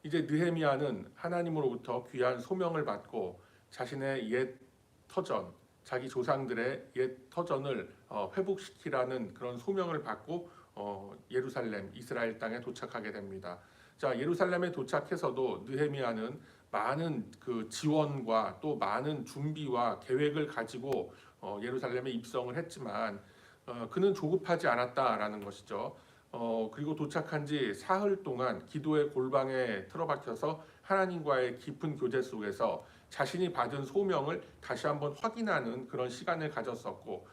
이제 느헤미야는 하나님으로부터 귀한 소명을 받고 자신의 옛 터전, 자기 조상들의 옛 터전을 회복시키라는 그런 소명을 받고 예루살렘, 이스라엘 땅에 도착하게 됩니다. 자, 예루살렘에 도착해서도 느헤미야는 많은 그 지원과 또 많은 준비와 계획을 가지고 예루살렘에 입성을 했지만 그는 조급하지 않았다라는 것이죠. 그리고 도착한 지 사흘 동안 기도의 골방에 틀어박혀서 하나님과의 깊은 교제 속에서 자신이 받은 소명을 다시 한번 확인하는 그런 시간을 가졌었고,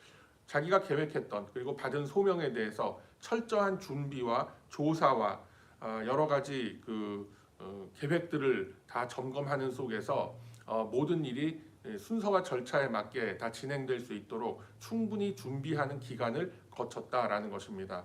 자기가 계획했던 그리고 받은 소명에 대해서 철저한 준비와 조사와 여러 가지 계획들을 다 점검하는 속에서 모든 일이 순서와 절차에 맞게 다 진행될 수 있도록 충분히 준비하는 기간을 거쳤다라는 것입니다.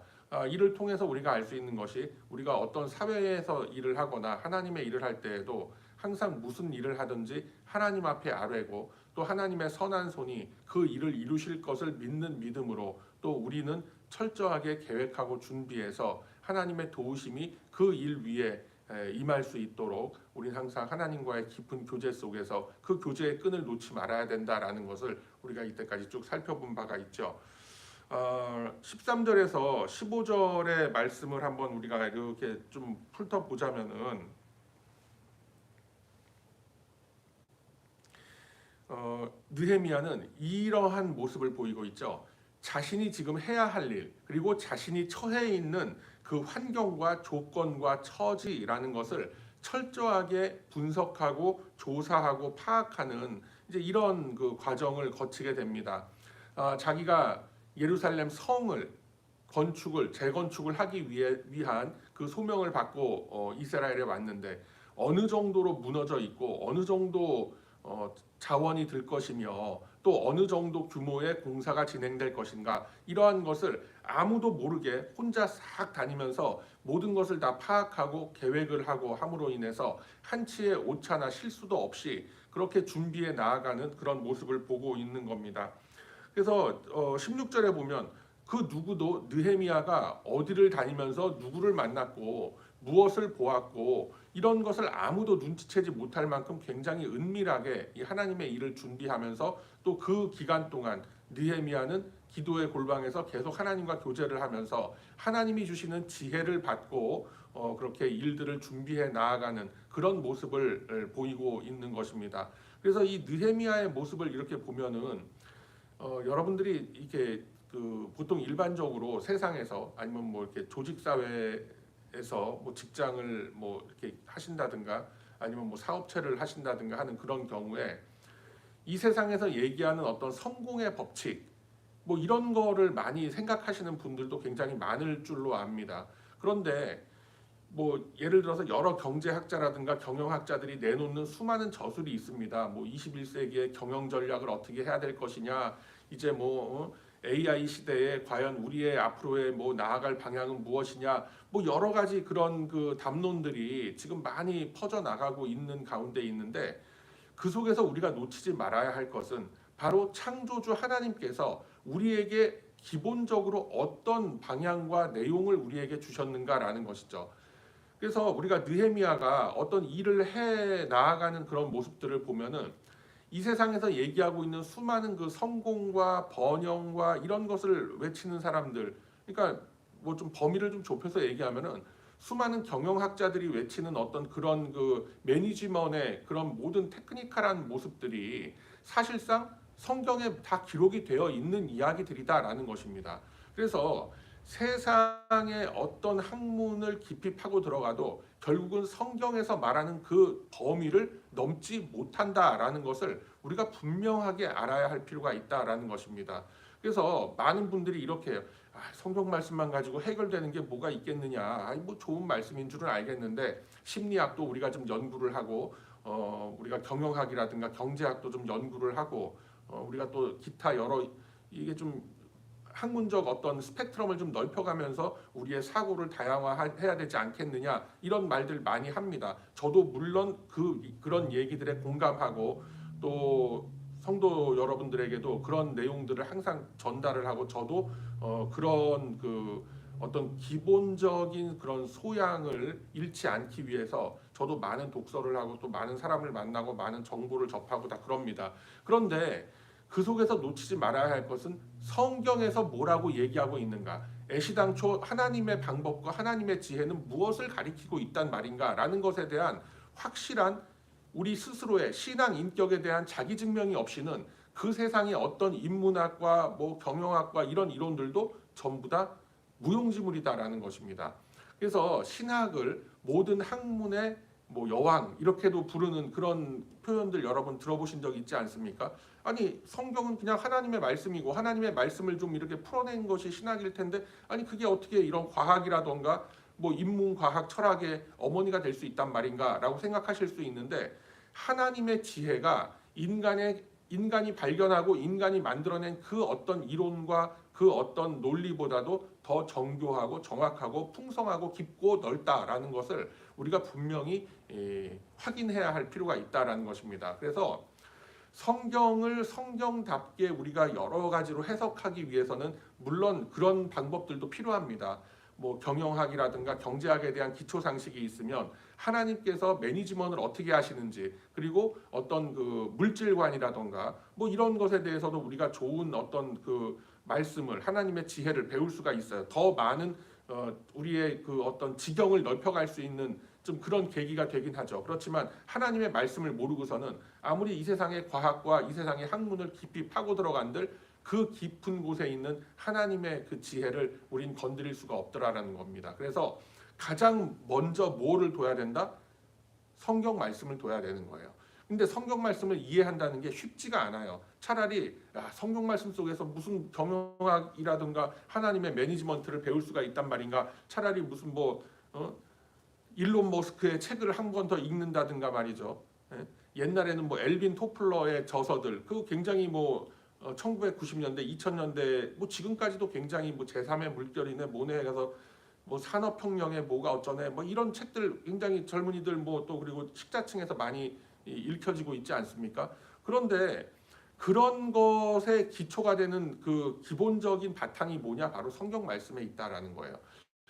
이를 통해서 우리가 알 수 있는 것이, 우리가 어떤 사회에서 일을 하거나 하나님의 일을 할 때에도 항상 무슨 일을 하든지 하나님 앞에 아뢰고, 또 하나님의 선한 손이 그 일을 이루실 것을 믿는 믿음으로, 또 우리는 철저하게 계획하고 준비해서 하나님의 도우심이 그 일 위에 임할 수 있도록 우리는 항상 하나님과의 깊은 교제 속에서 그 교제의 끈을 놓지 말아야 된다라는 것을 우리가 이때까지 쭉 살펴본 바가 있죠. 13절에서 15절의 말씀을 한번 우리가 이렇게 좀 훑어보자면은, 느헤미야는 이러한 모습을 보이고 있죠. 자신이 지금 해야 할 일, 그리고 자신이 처해 있는 그 환경과 조건과 처지라는 것을 철저하게 분석하고 조사하고 파악하는 이제 이런 그 과정을 거치게 됩니다. 자기가 예루살렘 성을 건축을 재건축을 하기 위한 그 소명을 받고 이스라엘에 왔는데, 어느 정도로 무너져 있고 어느 정도 자원이 들 것이며 또 어느 정도 규모의 공사가 진행될 것인가, 이러한 것을 아무도 모르게 혼자 싹 다니면서 모든 것을 다 파악하고 계획을 하고 함으로 인해서 한치의 오차나 실수도 없이 그렇게 준비해 나아가는 그런 모습을 보고 있는 겁니다. 그래서 16절에 보면 그 누구도 느헤미야가 어디를 다니면서 누구를 만났고 무엇을 보았고 이런 것을 아무도 눈치채지 못할 만큼 굉장히 은밀하게 이 하나님의 일을 준비하면서, 또 그 기간 동안 느헤미야는 기도의 골방에서 계속 하나님과 교제를 하면서 하나님이 주시는 지혜를 받고 그렇게 일들을 준비해 나아가는 그런 모습을 보이고 있는 것입니다. 그래서 이 느헤미야의 모습을 이렇게 보면은 여러분들이 이렇게 보통 일반적으로 세상에서, 아니면 뭐 이렇게 조직 사회에서 뭐 직장을 뭐 이렇게 하신다든가 아니면 뭐 사업체를 하신다든가 하는 그런 경우에 이 세상에서 얘기하는 어떤 성공의 법칙, 뭐 이런 거를 많이 생각하시는 분들도 굉장히 많을 줄로 압니다. 그런데 뭐 예를 들어서 여러 경제학자라든가 경영학자들이 내놓는 수많은 저술이 있습니다. 뭐 21세기의 경영 전략을 어떻게 해야 될 것이냐, 이제 뭐 AI 시대에 과연 우리의 앞으로의 뭐 나아갈 방향은 무엇이냐, 뭐 여러 가지 그런 그 담론들이 지금 많이 퍼져 나가고 있는 가운데 있는데, 그 속에서 우리가 놓치지 말아야 할 것은 바로 창조주 하나님께서 우리에게 기본적으로 어떤 방향과 내용을 우리에게 주셨는가라는 것이죠. 그래서 우리가 느헤미야가 어떤 일을 해 나아가는 그런 모습들을 보면은, 이 세상에서 얘기하고 있는 수많은 그 성공과 번영과 이런 것을 외치는 사람들, 그러니까 뭐 좀 범위를 좀 좁혀서 얘기하면은 수많은 경영학자들이 외치는 어떤 그런 그 매니지먼트의 그런 모든 테크니컬한 모습들이 사실상 성경에 다 기록이 되어 있는 이야기들이다라는 것입니다. 그래서 세상의 어떤 학문을 깊이 파고 들어가도 결국은 성경에서 말하는 그 범위를 넘지 못한다라는 것을 우리가 분명하게 알아야 할 필요가 있다라는 것입니다. 그래서 많은 분들이 이렇게 해요. 성경 말씀만 가지고 해결되는 게 뭐가 있겠느냐. 뭐 좋은 말씀인 줄은 알겠는데 심리학도 우리가 좀 연구를 하고 우리가 경영학이라든가 경제학도 좀 연구를 하고 우리가 또 기타 여러 이게 좀 학문적 어떤 스펙트럼을 좀 넓혀가면서 우리의 사고를 다양화해야 되지 않겠느냐, 이런 말들 많이 합니다. 저도 물론 그런 얘기들에 공감하고, 또 성도 여러분들에게도 그런 내용들을 항상 전달을 하고, 저도 그런 어떤 기본적인 그런 소양을 잃지 않기 위해서 저도 많은 독서를 하고 또 많은 사람을 만나고 많은 정보를 접하고 다 그럽니다. 그런데 그 속에서 놓치지 말아야 할 것은 성경에서 뭐라고 얘기하고 있는가? 애시당초 하나님의 방법과 하나님의 지혜는 무엇을 가리키고 있단 말인가라는 것에 대한 확실한 우리 스스로의 신앙 인격에 대한 자기 증명이 없이는 그 세상의 어떤 인문학과 뭐 경영학과 이런 이론들도 전부 다 무용지물이다라는 것입니다. 그래서 신학을 모든 학문의 뭐 여왕 이렇게도 부르는 그런 표현들 여러분 들어보신 적 있지 않습니까? 아니 성경은 그냥 하나님의 말씀이고 하나님의 말씀을 좀 이렇게 풀어낸 것이 신학일 텐데 아니 그게 어떻게 이런 과학이라던가 뭐 인문과학 철학의 어머니가 될 수 있단 말인가라고 생각하실 수 있는데 하나님의 지혜가 인간이 발견하고 인간이 만들어낸 그 어떤 이론과 그 어떤 논리보다도 더 정교하고 정확하고 풍성하고 깊고 넓다라는 것을 우리가 분명히 확인해야 할 필요가 있다라는 것입니다. 그래서 성경을 성경답게 우리가 여러 가지로 해석하기 위해서는 물론 그런 방법들도 필요합니다. 뭐 경영학이라든가 경제학에 대한 기초 상식이 있으면 하나님께서 매니지먼트를 어떻게 하시는지 그리고 어떤 그 물질관이라든가 뭐 이런 것에 대해서도 우리가 좋은 어떤 그 말씀을 하나님의 지혜를 배울 수가 있어요. 더 많은 우리의 그 어떤 지경을 넓혀갈 수 있는 좀 그런 계기가 되긴 하죠. 그렇지만 하나님의 말씀을 모르고서는 아무리 이 세상의 과학과 이 세상의 학문을 깊이 파고 들어간들 그 깊은 곳에 있는 하나님의 그 지혜를 우린 건드릴 수가 없더라라는 겁니다. 그래서 가장 먼저 뭐를 둬야 된다? 성경 말씀을 둬야 되는 거예요. 근데 성경 말씀을 이해한다는 게 쉽지가 않아요. 차라리 성경 말씀 속에서 무슨 경영학이라든가 하나님의 매니지먼트를 배울 수가 있단 말인가? 차라리 무슨 뭐 일론 머스크의 책을 한 권 더 읽는다든가 말이죠. 옛날에는 뭐 엘빈 토플러의 저서들 그 굉장히 뭐 1990년대, 2000년대 뭐 지금까지도 굉장히 뭐 제3의 물결이네 뭐네 해서 뭐 산업혁명에 뭐가 어쩌네 뭐 이런 책들 굉장히 젊은이들 뭐 또 그리고 식자층에서 많이 읽혀지고 있지 않습니까? 그런데 그런 것의 기초가 되는 그 기본적인 바탕이 뭐냐? 바로 성경 말씀에 있다라는 거예요.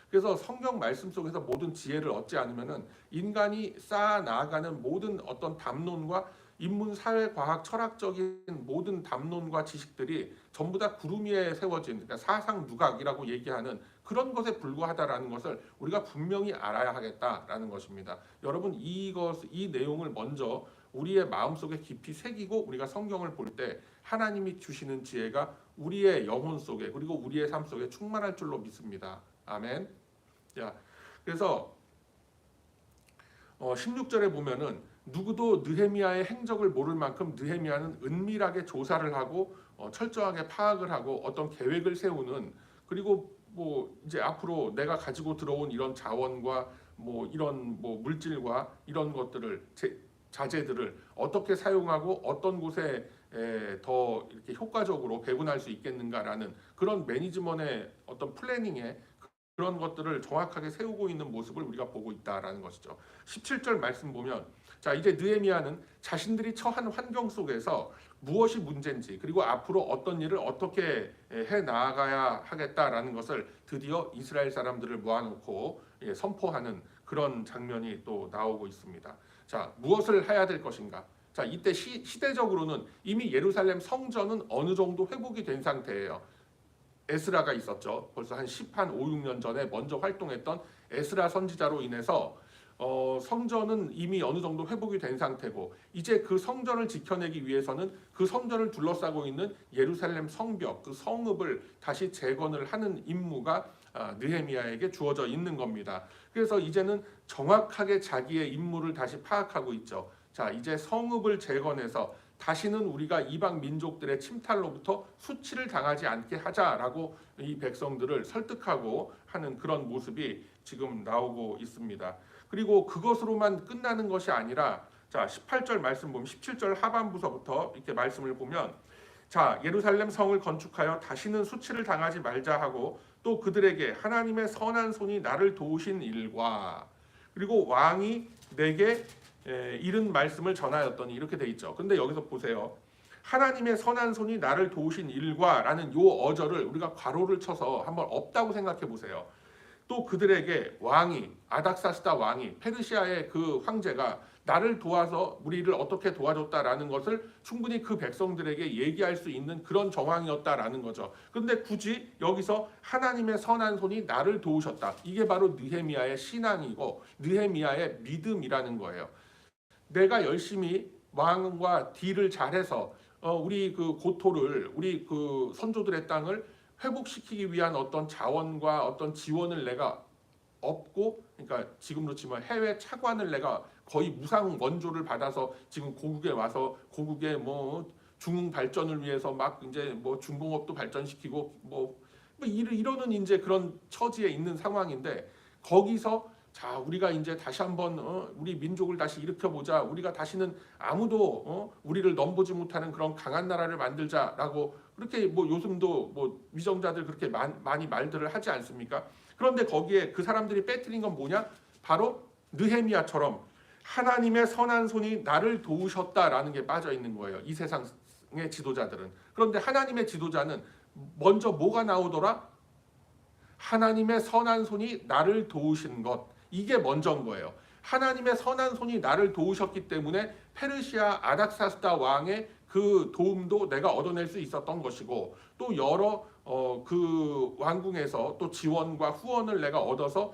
그래서 성경 말씀 속에서 모든 지혜를 얻지 않으면은 인간이 쌓아 나아가는 모든 어떤 담론과 인문, 사회, 과학, 철학적인 모든 담론과 지식들이 전부 다 구름 위에 세워진 그러니까 사상 누각이라고 얘기하는 그런 것에 불과하다라는 것을 우리가 분명히 알아야 하겠다라는 것입니다. 여러분 이 내용을 먼저 우리의 마음속에 깊이 새기고 우리가 성경을 볼 때 하나님이 주시는 지혜가 우리의 영혼 속에 그리고 우리의 삶 속에 충만할 줄로 믿습니다. 아멘. 자, 그래서 16절에 보면은 누구도 느헤미야의 행적을 모를 만큼 느헤미야는 은밀하게 조사를 하고 철저하게 파악을 하고 어떤 계획을 세우는 그리고 뭐 이제 앞으로 내가 가지고 들어온 이런 자원과 뭐 이런 뭐 물질과 이런 것들을 자재들을 어떻게 사용하고 어떤 곳에 더 이렇게 효과적으로 배분할 수 있겠는가라는 그런 매니지먼트의 어떤 플래닝에 그런 것들을 정확하게 세우고 있는 모습을 우리가 보고 있다라는 것이죠. 17절 말씀 보면 자 이제 느헤미야는 자신들이 처한 환경 속에서 무엇이 문제인지 그리고 앞으로 어떤 일을 어떻게 해 나아가야 하겠다라는 것을 드디어 이스라엘 사람들을 모아놓고 선포하는 그런 장면이 또 나오고 있습니다. 자 무엇을 해야 될 것인가? 자 이때 시대적으로는 이미 예루살렘 성전은 어느 정도 회복이 된 상태예요. 에스라가 있었죠. 벌써 한 5, 6년 전에 먼저 활동했던 에스라 선지자로 인해서 성전은 이미 어느 정도 회복이 된 상태고 이제 그 성전을 지켜내기 위해서는 그 성전을 둘러싸고 있는 예루살렘 성벽, 그 성읍을 다시 재건을 하는 임무가 느헤미야에게 주어져 있는 겁니다. 그래서 이제는 정확하게 자기의 임무를 다시 파악하고 있죠. 자, 이제 성읍을 재건해서 다시는 우리가 이방 민족들의 침탈로부터 수치를 당하지 않게 하자라고 이 백성들을 설득하고 하는 그런 모습이 지금 나오고 있습니다. 그리고 그것으로만 끝나는 것이 아니라 자 18절 말씀 보면 17절 하반부서부터 이렇게 말씀을 보면 자 예루살렘 성을 건축하여 다시는 수치를 당하지 말자 하고 또 그들에게 하나님의 선한 손이 나를 도우신 일과 그리고 왕이 내게 이른 말씀을 전하였더니 이렇게 돼 있죠. 근데 여기서 보세요. 하나님의 선한 손이 나를 도우신 일과라는 요 어절을 우리가 괄호를 쳐서 한번 없다고 생각해 보세요. 또 그들에게 왕이 아닥사스다 왕이 페르시아의 그 황제가 나를 도와서 우리를 어떻게 도와줬다라는 것을 충분히 그 백성들에게 얘기할 수 있는 그런 정황이었다라는 거죠. 그런데 굳이 여기서 하나님의 선한 손이 나를 도우셨다. 이게 바로 느헤미야의 신앙이고 느헤미야의 믿음이라는 거예요. 내가 열심히 왕과 딜을 잘해서 우리 그 고토를 우리 그 선조들의 땅을 회복시키기 위한 어떤 자원과 어떤 지원을 내가 없고, 그러니까 지금으로 치면 해외 차관을 내가 거의 무상 원조를 받아서 지금 고국에 와서 고국의 뭐 중흥 발전을 위해서 막 이제 뭐 중공업도 발전시키고 뭐 이러는 이제 그런 처지에 있는 상황인데, 거기서 자 우리가 이제 다시 한번 우리 민족을 다시 일으켜보자, 우리가 다시는 아무도 우리를 넘보지 못하는 그런 강한 나라를 만들자라고 그렇게 뭐 요즘도 뭐 위정자들 그렇게 많이 말들을 하지 않습니까? 그런데 거기에 그 사람들이 빼뜨린 건 뭐냐? 바로 느헤미야처럼 하나님의 선한 손이 나를 도우셨다라는 게 빠져 있는 거예요. 이 세상의 지도자들은. 그런데 하나님의 지도자는 먼저 뭐가 나오더라? 하나님의 선한 손이 나를 도우신 것. 이게 먼저인 거예요. 하나님의 선한 손이 나를 도우셨기 때문에 페르시아 아닥사스다 왕의 그 도움도 내가 얻어낼 수 있었던 것이고, 또 여러 그 왕궁에서 또 지원과 후원을 내가 얻어서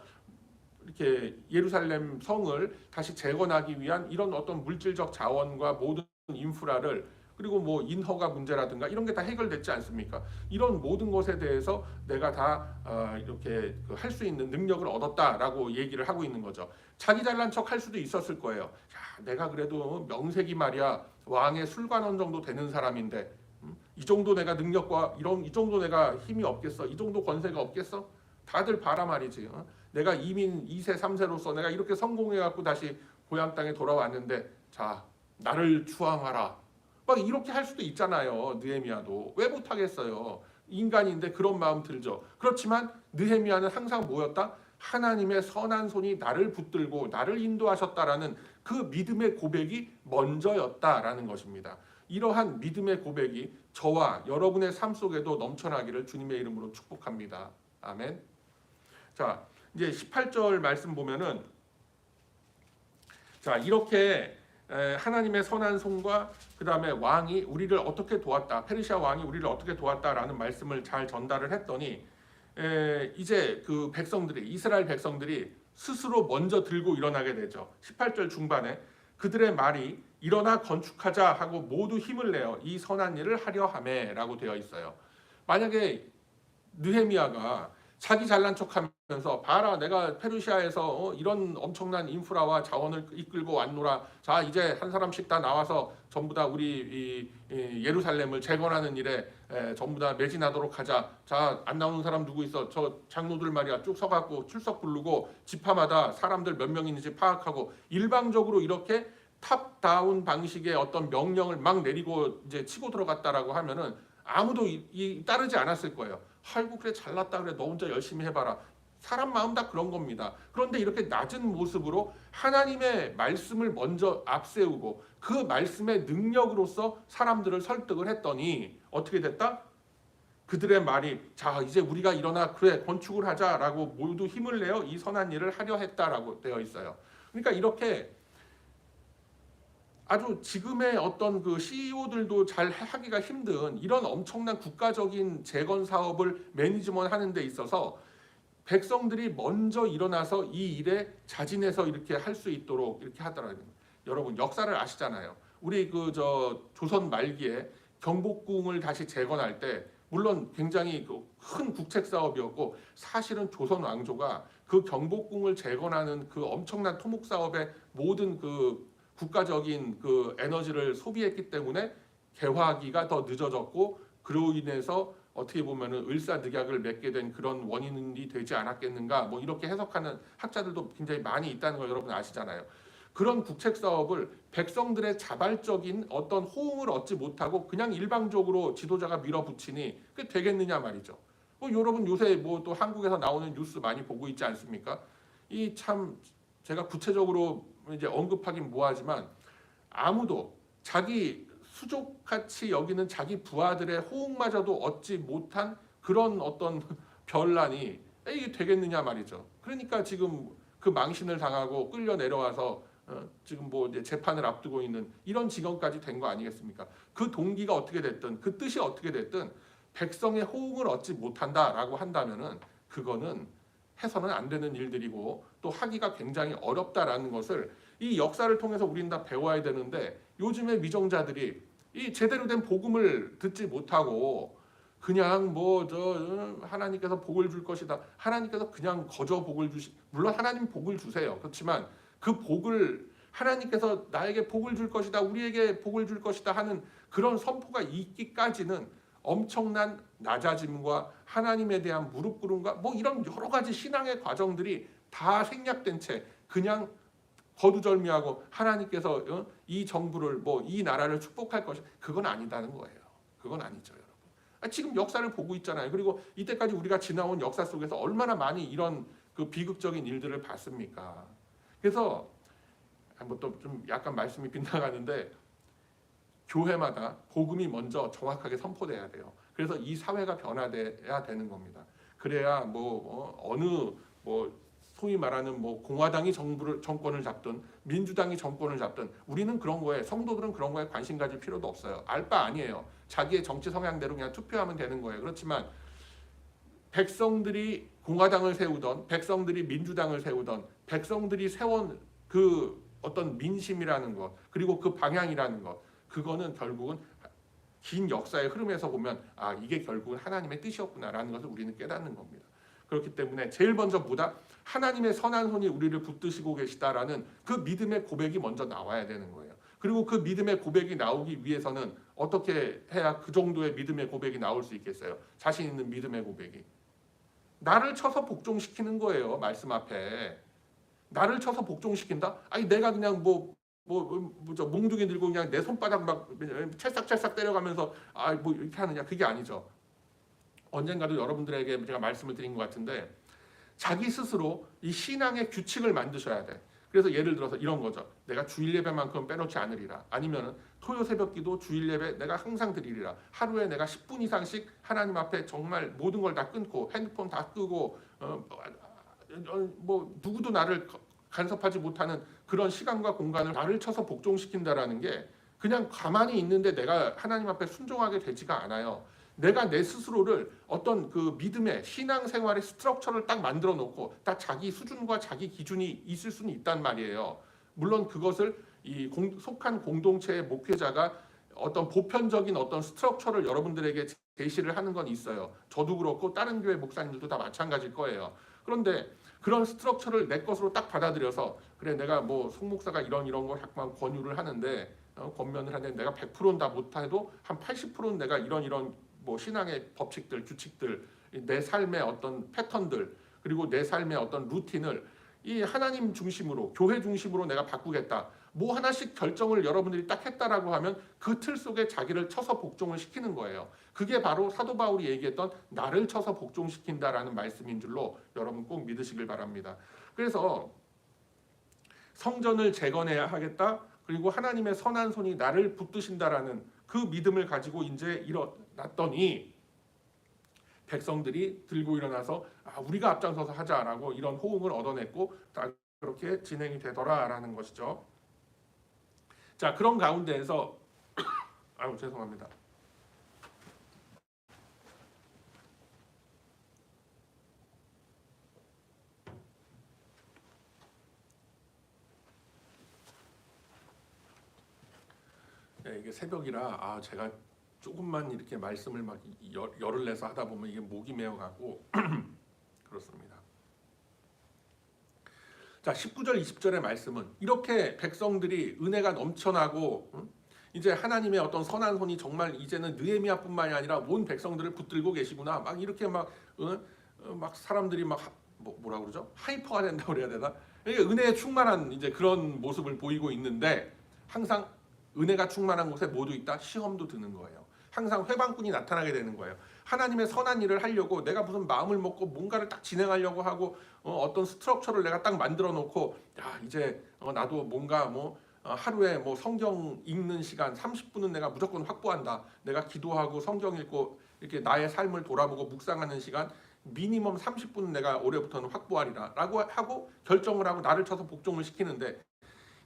이렇게 예루살렘 성을 다시 재건하기 위한 이런 어떤 물질적 자원과 모든 인프라를, 그리고 뭐 인허가 문제라든가 이런 게 다 해결됐지 않습니까? 이런 모든 것에 대해서 내가 다 이렇게 할 수 있는 능력을 얻었다라고 얘기를 하고 있는 거죠. 자기 잘난 척 할 수도 있었을 거예요. 야, 내가 그래도 명색이 말이야 왕의 술관원 정도 되는 사람인데 이 정도 내가 능력과 이 정도 내가 힘이 없겠어? 이 정도 권세가 없겠어? 다들 봐라 말이지. 내가 이민 2세 3세로서 내가 이렇게 성공해갖고 다시 고향 땅에 돌아왔는데 자 나를 추앙하라. 막 이렇게 할 수도 있잖아요. 느헤미야도. 왜 못하겠어요? 인간인데 그런 마음 들죠. 그렇지만 느헤미야는 항상 뭐였다? 하나님의 선한 손이 나를 붙들고 나를 인도하셨다라는 그 믿음의 고백이 먼저였다라는 것입니다. 이러한 믿음의 고백이 저와 여러분의 삶 속에도 넘쳐나기를 주님의 이름으로 축복합니다. 아멘. 자, 이제 18절 말씀 보면은 자, 이렇게 하나님의 선한 손과 그 다음에 왕이 우리를 어떻게 도왔다, 페르시아 왕이 우리를 어떻게 도왔다라는 말씀을 잘 전달을 했더니 이제 그 백성들이, 이스라엘 백성들이 스스로 먼저 들고 일어나게 되죠. 18절 중반에 그들의 말이 일어나 건축하자 하고 모두 힘을 내어 이 선한 일을 하려 하매라고 되어 있어요. 만약에 느헤미야가 자기 잘난 척하면서 봐라 내가 페르시아에서 이런 엄청난 인프라와 자원을 이끌고 왔노라. 자 이제 한 사람씩 다 나와서 전부 다 우리 예루살렘을 재건하는 일에 전부 다 매진하도록 하자. 자 안 나오는 사람 누구 있어? 저 장로들 말이야 쭉 서갖고 출석 부르고 지파마다 사람들 몇 명 있는지 파악하고 일방적으로 이렇게 탑다운 방식의 어떤 명령을 막 내리고 이제 치고 들어갔다라고 하면은 아무도 따르지 않았을 거예요. 아이고 그래 잘났다 그래 너 혼자 열심히 해봐라. 사람 마음 다 그런 겁니다. 그런데 이렇게 낮은 모습으로 하나님의 말씀을 먼저 앞세우고 그 말씀의 능력으로서 사람들을 설득을 했더니 어떻게 됐다? 그들의 말이 자 이제 우리가 일어나 그래 건축을 하자라고 모두 힘을 내어 이 선한 일을 하려 했다라고 되어 있어요. 그러니까 이렇게 아주 지금의 어떤 그 CEO들도 잘 하기가 힘든 이런 엄청난 국가적인 재건 사업을 매니지먼트 하는 데 있어서 백성들이 먼저 일어나서 이 일에 자진해서 이렇게 할 수 있도록 이렇게 하더라고요. 여러분 역사를 아시잖아요. 우리 그 조선 말기에 경복궁을 다시 재건할 때 물론 굉장히 큰 국책 사업이었고 사실은 조선 왕조가 그 경복궁을 재건하는 그 엄청난 토목 사업의 모든 그 국가적인 그 에너지를 소비했기 때문에 개화기가 더 늦어졌고 그로 인해서 어떻게 보면은 을사늑약을 맺게 된 그런 원인이 되지 않았겠는가 뭐 이렇게 해석하는 학자들도 굉장히 많이 있다는 걸 여러분 아시잖아요. 그런 국책 사업을 백성들의 자발적인 어떤 호응을 얻지 못하고 그냥 일방적으로 지도자가 밀어붙이니 그게 되겠느냐 말이죠. 뭐 여러분 요새 뭐 또 한국에서 나오는 뉴스 많이 보고 있지 않습니까? 이 참 제가 구체적으로 이제 언급하긴 뭐하지만 아무도 자기 수족같이 여기는 자기 부하들의 호응마저도 얻지 못한 그런 어떤 변란이 이게 되겠느냐 말이죠. 그러니까 지금 그 망신을 당하고 끌려 내려와서 지금 뭐 이제 재판을 앞두고 있는 이런 지경까지 된 거 아니겠습니까? 그 동기가 어떻게 됐든 그 뜻이 어떻게 됐든 백성의 호응을 얻지 못한다라고 한다면은 그거는 해서는 안 되는 일들이고 또 하기가 굉장히 어렵다라는 것을 이 역사를 통해서 우리는 다 배워야 되는데 요즘의 위정자들이 이 제대로 된 복음을 듣지 못하고 그냥 뭐 저 하나님께서 복을 줄 것이다. 하나님께서 그냥 거저 복을 물론 하나님 복을 주세요. 그렇지만 그 복을 하나님께서 나에게 복을 줄 것이다. 우리에게 복을 줄 것이다 하는 그런 선포가 있기까지는 엄청난 낮아짐과 하나님에 대한 무릎 꿇음과 뭐 이런 여러 가지 신앙의 과정들이 다 생략된 채 그냥 거두절미하고 하나님께서 이 정부를 뭐 이 나라를 축복할 것이 그건 아니다는 거예요. 그건 아니죠, 여러분. 지금 역사를 보고 있잖아요. 그리고 이때까지 우리가 지나온 역사 속에서 얼마나 많이 이런 그 비극적인 일들을 봤습니까? 그래서 뭐 또 좀 약간 말씀이 빗나가는데 교회마다 복음이 먼저 정확하게 선포돼야 돼요. 그래서 이 사회가 변화돼야 되는 겁니다. 그래야 뭐 어느 뭐 소위 말하는 뭐 공화당이 정권을 잡든 민주당이 정권을 잡든 우리는 그런 거에 성도들은 그런 거에 관심 가질 필요도 없어요. 알 바 아니에요. 자기의 정치 성향대로 그냥 투표하면 되는 거예요. 그렇지만 백성들이 공화당을 세우던 백성들이 민주당을 세우던 백성들이 세운 그 어떤 민심이라는 것 그리고 그 방향이라는 것 그거는 결국은 긴 역사의 흐름에서 보면 아 이게 결국은 하나님의 뜻이었구나라는 것을 우리는 깨닫는 겁니다. 그렇기 때문에 제일 먼저 보다 하나님의 선한 손이 우리를 붙드시고 계시다라는 그 믿음의 고백이 먼저 나와야 되는 거예요. 그리고 그 믿음의 고백이 나오기 위해서는 어떻게 해야 그 정도의 믿음의 고백이 나올 수 있겠어요? 자신 있는 믿음의 고백이. 나를 쳐서 복종시키는 거예요. 말씀 앞에. 나를 쳐서 복종시킨다? 아니 내가 그냥 저 몽둥이 들고 그냥 내 손바닥 막 찰싹찰싹 때려가면서 아 뭐 이렇게 하느냐 그게 아니죠. 언젠가도 여러분들에게 제가 말씀을 드린 것 같은데 자기 스스로 이 신앙의 규칙을 만드셔야 돼. 그래서 예를 들어서 이런 거죠. 내가 주일 예배만큼 빼놓지 않으리라. 아니면은 토요 새벽기도 주일 예배 내가 항상 드리리라. 하루에 내가 10분 이상씩 하나님 앞에 정말 모든 걸 다 끊고 핸드폰 다 끄고 뭐 누구도 나를 간섭하지 못하는 그런 시간과 공간을 나를 쳐서 복종시킨다라는 게 그냥 가만히 있는데 내가 하나님 앞에 순종하게 되지가 않아요. 내가 내 스스로를 어떤 그 믿음의 신앙생활의 스트럭처를 딱 만들어 놓고 딱 자기 수준과 자기 기준이 있을 수는 있단 말이에요. 물론 그것을 속한 공동체의 목회자가 어떤 보편적인 어떤 스트럭처를 여러분들에게 제시를 하는 건 있어요. 저도 그렇고 다른 교회 목사님들도 다 마찬가지일 거예요. 그런데 그런 스트럭처를 내 것으로 딱 받아들여서 그래 내가 뭐 송 목사가 이런 걸 자꾸만 권유를 하는데 권면을 하는데 내가 100%는 다 못해도 한 80%는 내가 이런 뭐 신앙의 법칙들, 규칙들, 내 삶의 어떤 패턴들 그리고 내 삶의 어떤 루틴을 이 하나님 중심으로 교회 중심으로 내가 바꾸겠다. 뭐 하나씩 결정을 여러분들이 딱 했다라고 하면 그 틀 속에 자기를 쳐서 복종을 시키는 거예요. 그게 바로 사도 바울이 얘기했던 나를 쳐서 복종시킨다라는 말씀인 줄로 여러분 꼭 믿으시길 바랍니다. 그래서 성전을 재건해야 하겠다. 그리고 하나님의 선한 손이 나를 붙드신다라는 그 믿음을 가지고 이제 일어났더니 백성들이 들고 일어나서 우리가 앞장서서 하자라고 이런 호응을 얻어냈고 다 그렇게 진행이 되더라라는 것이죠. 자 그런 가운데에서 죄송합니다. 네, 이게 새벽이라 제가 조금만 이렇게 말씀을 막 열을 내서 하다 보면 이게 목이 메어가고 그렇습니다. 자 19절 20절의 말씀은 이렇게 백성들이 은혜가 넘쳐나고 이제 하나님의 어떤 선한 손이 정말 이제는 느헤미야뿐만이 아니라 온 백성들을 붙들고 계시구나 막 이렇게 막 사람들이 막 뭐라 그러죠? 하이퍼가 된다고 그래야 되나? 은혜에 충만한 이제 그런 모습을 보이고 있는데 항상 은혜가 충만한 곳에 모두 있다 시험도 드는 거예요. 항상 회방꾼이 나타나게 되는 거예요. 하나님의 선한 일을 하려고 내가 무슨 마음을 먹고 뭔가를 딱 진행하려고 하고 어떤 스트럭처를 내가 딱 만들어 놓고 이제 나도 뭔가 하루에 성경 읽는 시간 30분은 내가 무조건 확보한다. 내가 기도하고 성경 읽고 이렇게 나의 삶을 돌아보고 묵상하는 시간 미니멈 30분은 내가 올해부터는 확보하리라라고 하고 결정을 하고 나를 쳐서 복종을 시키는데,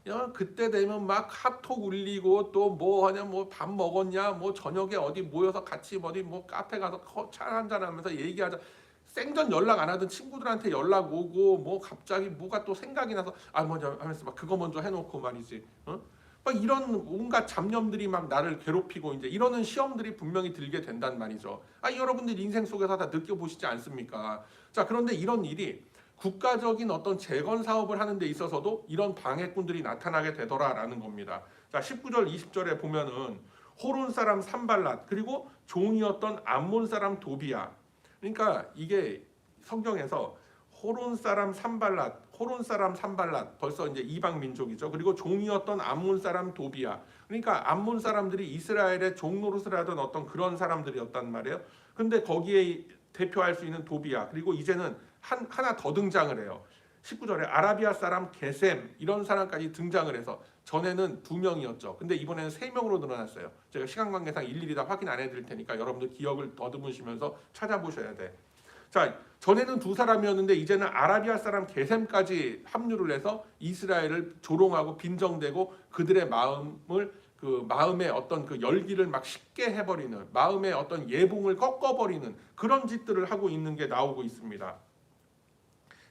야, 그때 되면 막 카톡 울리고 또 뭐 하냐, 뭐 밥 먹었냐, 뭐 저녁에 어디 모여서 같이 어디 뭐 카페 가서 차 한잔 하면서 얘기하자. 생전 연락 안 하던 친구들한테 연락 오고 뭐 갑자기 뭐가 또 생각이 나서 아 먼저 하면서 막 그거 먼저 해놓고 말이지. 어? 막 이런 온갖 잡념들이 막 나를 괴롭히고 이제 이러는 시험들이 분명히 들게 된단 말이죠. 아, 여러분들 인생 속에서 다 느껴보시지 않습니까? 자, 그런데 이런 일이 국가적인 어떤 재건 사업을 하는 데 있어서도 이런 방해꾼들이 나타나게 되더라라는 겁니다. 자, 19절 20절에 보면은 호론 사람 산발랏 그리고 종이었던 암몬 사람 도비야. 그러니까 이게 성경에서 호론 사람 산발랏 벌써 이제 이방 민족이죠. 그리고 종이었던 암몬 사람 도비야. 그러니까 암몬 사람들이 이스라엘의 종노릇을 하던 어떤 그런 사람들이었단 말이에요. 근데 거기에 대표할 수 있는 도비야. 그리고 이제는 하나 더 등장을 해요. 19절에 아라비아 사람 게셈 이런 사람까지 등장을 해서 전에는 2명이었죠. 근데 이번에는 3명으로 늘어났어요. 제가 시간 관계상 일일이 다 확인 안 해드릴 테니까 여러분들 기억을 더듬으시면서 찾아보셔야 돼. 자, 전에는 2사람이었는데 이제는 아라비아 사람 게셈까지 합류를 해서 이스라엘을 조롱하고 빈정대고 그들의 마음의 어떤 그 열기를 막 식게 해버리는, 마음의 어떤 예봉을 꺾어버리는 그런 짓들을 하고 있는 게 나오고 있습니다.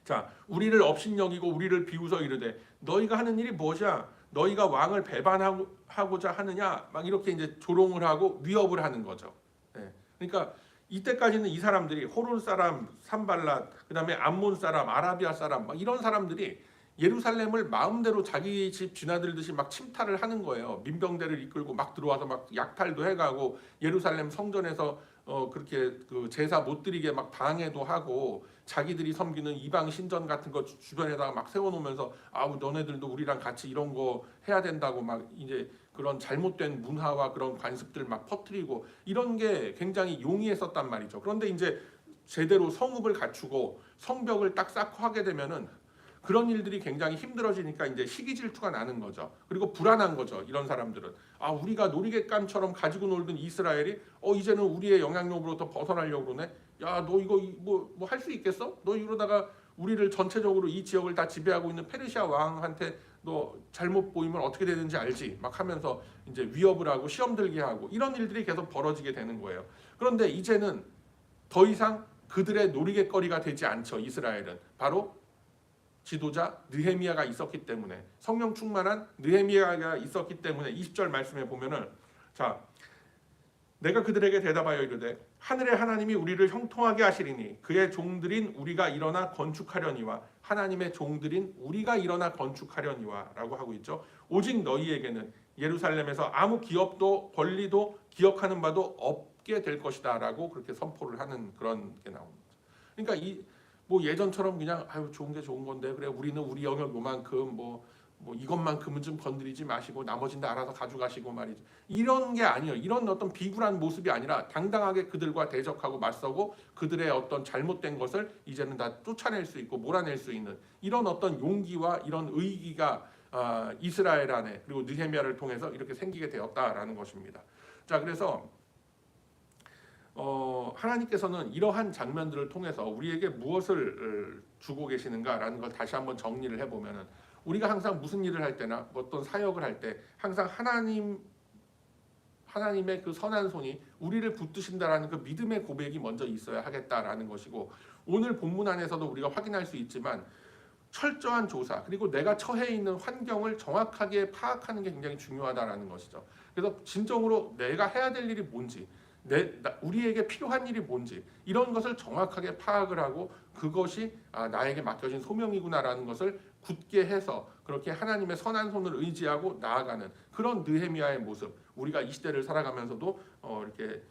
자, 우리를 업신여기고 우리를 비웃어 이르되 너희가 하는 일이 뭐냐? 너희가 왕을 배반하고자 하느냐? 막 이렇게 이제 조롱을 하고 위협을 하는 거죠. 네. 그러니까 이때까지는 이 사람들이 호론 사람, 산발랏, 그다음에 암몬 사람, 아라비아 사람 막 이런 사람들이 예루살렘을 마음대로 자기 집 쥐나들듯이 막 침탈을 하는 거예요. 민병대를 이끌고 막 들어와서 막 약탈도 해가고 예루살렘 성전에서 그렇게 그 제사 못 드리게 막 방해도 하고 자기들이 섬기는 이방 신전 같은 거 주변에다가 막 세워놓으면서 아 너네들도 우리랑 같이 이런 거 해야 된다고 막 이제 그런 잘못된 문화와 그런 관습들 막 퍼뜨리고 이런 게 굉장히 용이했었단 말이죠. 그런데 이제 제대로 성읍을 갖추고 성벽을 딱 쌓고 하게 되면은 그런 일들이 굉장히 힘들어지니까 이제 시기 질투가 나는 거죠. 그리고 불안한 거죠. 이런 사람들은 아 우리가 놀이객감처럼 가지고 놀던 이스라엘이 이제는 우리의 영향력으로부터 벗어나려고 그러네. 야 너 이거 뭐 할 수 있겠어? 너 이러다가 우리를 전체적으로 이 지역을 다 지배하고 있는 페르시아 왕한테 너 잘못 보이면 어떻게 되는지 알지? 막 하면서 이제 위협을 하고 시험 들게 하고 이런 일들이 계속 벌어지게 되는 거예요. 그런데 이제는 더 이상 그들의 놀이객거리가 되지 않죠. 이스라엘은 바로 지도자 느헤미야가 있었기 때문에 성령 충만한 느헤미야가 있었기 때문에 20절 말씀에 보면은 자 내가 그들에게 대답하여 이르되 하늘의 하나님이 우리를 형통하게 하시리니 그의 종들인 우리가 일어나 건축하려니와 하나님의 종들인 우리가 일어나 건축하려니와 라고 하고 있죠. 오직 너희에게는 예루살렘에서 아무 기업도 권리도 기억하는 바도 없게 될 것이다 라고 그렇게 선포를 하는 그런 게 나옵니다. 그러니까 뭐 예전처럼 그냥 아유 좋은 게 좋은 건데 그래 우리는 우리 영역 요만큼 뭐 이것만큼은 좀 건드리지 마시고 나머지는 다 알아서 가져가시고 말이죠. 이런 게 아니에요. 이런 어떤 비굴한 모습이 아니라 당당하게 그들과 대적하고 맞서고 그들의 어떤 잘못된 것을 이제는 다 쫓아낼 수 있고 몰아낼 수 있는 이런 어떤 용기와 이런 의기가 이스라엘 안에 그리고 느헤미야를 통해서 이렇게 생기게 되었다라는 것입니다. 자, 그래서 하나님께서는 이러한 장면들을 통해서 우리에게 무엇을 주고 계시는가라는 걸 다시 한번 정리를 해보면은 우리가 항상 무슨 일을 할 때나 어떤 사역을 할 때 항상 하나님의 그 선한 손이 우리를 붙드신다라는 그 믿음의 고백이 먼저 있어야 하겠다라는 것이고 오늘 본문 안에서도 우리가 확인할 수 있지만 철저한 조사 그리고 내가 처해 있는 환경을 정확하게 파악하는 게 굉장히 중요하다라는 것이죠. 그래서 진정으로 내가 해야 될 일이 뭔지 우리에게 필요한 일이 뭔지 이런 것을 정확하게 파악을 하고 그것이 나에게 맡겨진 소명이구나라는 것을 굳게 해서 그렇게 하나님의 선한 손을 의지하고 나아가는 그런 느헤미야의 모습 우리가 이 시대를 살아가면서도 이렇게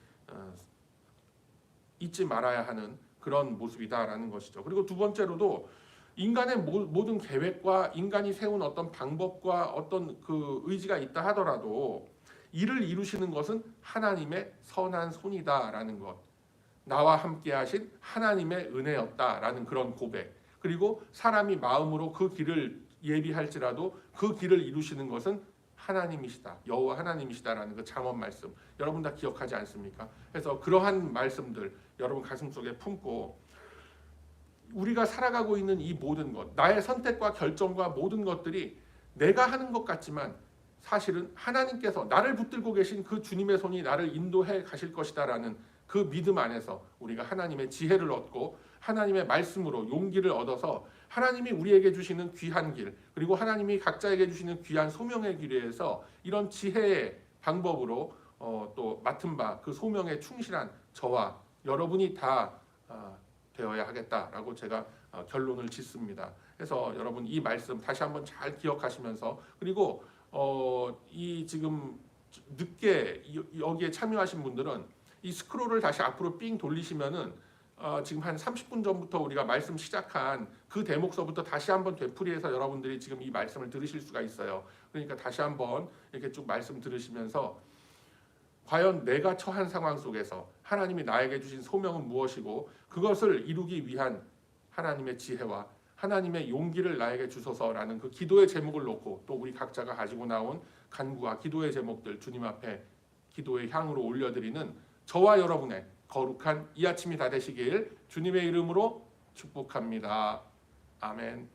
잊지 말아야 하는 그런 모습이다라는 것이죠. 그리고 두 번째로도 인간의 모든 계획과 인간이 세운 어떤 방법과 어떤 그 의지가 있다 하더라도 이를 이루시는 것은 하나님의 선한 손이다라는 것, 나와 함께 하신 하나님의 은혜였다라는 그런 고백, 그리고 사람이 마음으로 그 길을 예비할지라도 그 길을 이루시는 것은 하나님이시다, 여호와 하나님이시다라는 그 잠언 말씀 여러분 다 기억하지 않습니까? 그래서 그러한 말씀들 여러분 가슴속에 품고 우리가 살아가고 있는 이 모든 것, 나의 선택과 결정과 모든 것들이 내가 하는 것 같지만 사실은 하나님께서 나를 붙들고 계신 그 주님의 손이 나를 인도해 가실 것이다라는 그 믿음 안에서 우리가 하나님의 지혜를 얻고 하나님의 말씀으로 용기를 얻어서 하나님이 우리에게 주시는 귀한 길, 그리고 하나님이 각자에게 주시는 귀한 소명의 길에 의해서 이런 지혜의 방법으로 또 맡은 바 그 소명에 충실한 저와 여러분이 다 되어야 하겠다라고 제가 결론을 짓습니다. 그래서 여러분 이 말씀 다시 한번 잘 기억하시면서, 그리고 이 지금 늦게 여기에 참여하신 분들은 이 스크롤을 다시 앞으로 삥 돌리시면은 지금 한 30분 전부터 우리가 말씀 시작한 그 대목서부터 다시 한번 되풀이해서 여러분들이 지금 이 말씀을 들으실 수가 있어요. 그러니까 다시 한번 이렇게 쭉 말씀 들으시면서 과연 내가 처한 상황 속에서 하나님이 나에게 주신 소명은 무엇이고 그것을 이루기 위한 하나님의 지혜와 하나님의 용기를 나에게 주소서라는 그 기도의 제목을 놓고 또 우리 각자가 가지고 나온 간구와 기도의 제목들 주님 앞에 기도의 향으로 올려드리는 저와 여러분의 거룩한 이 아침이 다 되시길 주님의 이름으로 축복합니다. 아멘.